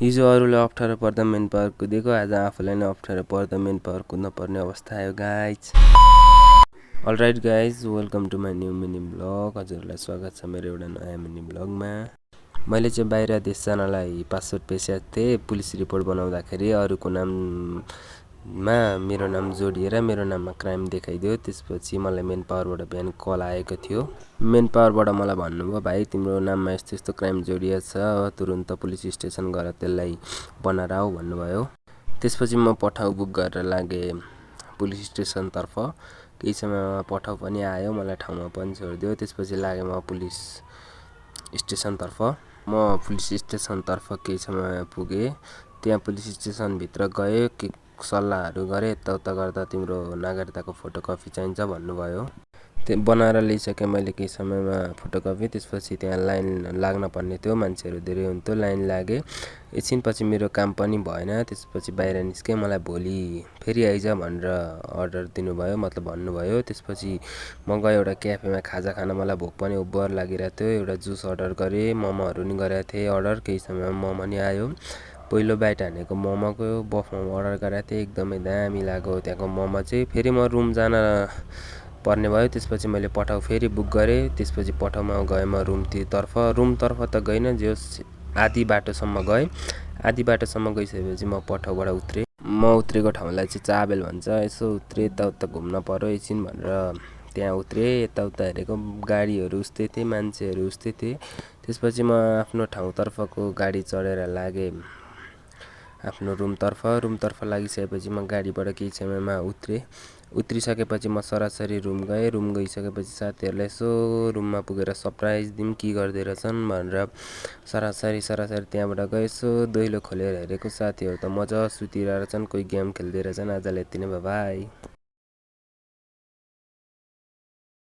हिजो अरूलाई अप्ठ्यारो पर्दा मेन पावर कुदेको, आज आफूलाई नै अप्ठ्यारो पर्दा मेन पावर कुद्न पर्ने अवस्था आयो guys. Alright guys, welcome to my new mini blog. हजुरहरूलाई स्वागत छ मेरो एउटा नयाँ मिनी ब्लगमा। मैले चाहिँ बाहिर देश जानलाई पासपोर्ट पेसाएको थिएँ। पुलिस रिपोर्ट बनाउँदाखेरि अरूको नाममा मेरो नाम जोडिएर मेरो नाममा क्राइम देखाइदियो। त्यसपछि मलाई मेन पावरबाट बिहान कल आएको थियो। मेन पावरबाट मलाई भन्नुभयो, भाइ तिम्रो नाममा यस्तो यस्तो क्राइम जोडिएको छ, तुरुन्त पुलिस स्टेसन गएर त्यसलाई बनाएर आऊ भन्नुभयो। त्यसपछि म पठाउ बुक गरेर लागेँ पुलिस स्टेसनतर्फ। केही समयमा पठाउ पनि आयो, मलाई ठाउँमा पनि छोडिदियो। त्यसपछि लागेँ म पुलिस स्टेसनतर्फ। म पुलिस स्टेसनतर्फ केही समयमा पुगेँ। त्यहाँ पुलिस स्टेसनभित्र गएँ, के सल्लाहहरू गरेँ। यताउता गर्दा तिम्रो नागरिकताको फोटोकपी चाहिन्छ भन्नुभयो। त्यो बनाएर ल्याइसकेँ मैले केही समयमा फोटोकपी। त्यसपछि त्यहाँ लाइन लाग्न पर्ने थियो, मान्छेहरू धेरै हुन्थ्यो, लाइन लागेँ। एकछिनपछि मेरो काम पनि भएन। त्यसपछि बाहिर निस्केँ। मलाई भोलि फेरि आइज भनेर अर्डर दिनुभयो, मतलब भन्नुभयो। त्यसपछि म गएँ एउटा क्याफेमा खाजा खान। मलाई भोक पनि उब्बर लागिरहेको थियो। एउटा जुस अर्डर गरेँ, मोमोहरू नि गरेको थिएँ अर्डर। केही समयमा मोमो नि आयो। पहिलो बाइट हानेको मोमोको बफ मोमो अर्डर गरेको थिएँ, एकदमै दामी लाग्यो त्यहाँको मोमो चाहिँ। फेरि म रुम जान पर्ने भयो। त्यसपछि मैले पठाउ फेरि बुक गरेँ। त्यसपछि पठाउमा गएँ म रुमतर्फ त गइनँ, जे होस् आधी बाटोसम्म गएँ। आधी बाटोसम्म गइसकेपछि म पठाउबाट उत्रेँ। म उत्रेको ठाउँलाई चाहिँ चाबेल भन्छ। यसो उत्रेँ, यताउता घुम्न पर्यो एकछिन भनेर त्यहाँ उत्रेँ। यताउता हेरेको गाडीहरू उस्तै थिए, मान्छेहरू उस्तै थिए। त्यसपछि म आफ्नो ठाउँतर्फको गाडी चढेर लागेँ आफ्नो रुमतर्फ लागिसकेपछि म गाडीबाट केही समयमा उत्रिसकेपछि म सरासरी रुम गएँ। रुम गइसकेपछि साथीहरूलाई यसो रुममा पुगेर सरप्राइज दिउँ के गर्दै रहेछन् भनेर सरासरी त्यहाँबाट गएँ। यसो दैलो खोलेर हेरेको साथीहरू त मजा सुतिरहेछन्, कोही गेम खेल्दै रहेछन्। आजलाई यति नै, बाइ।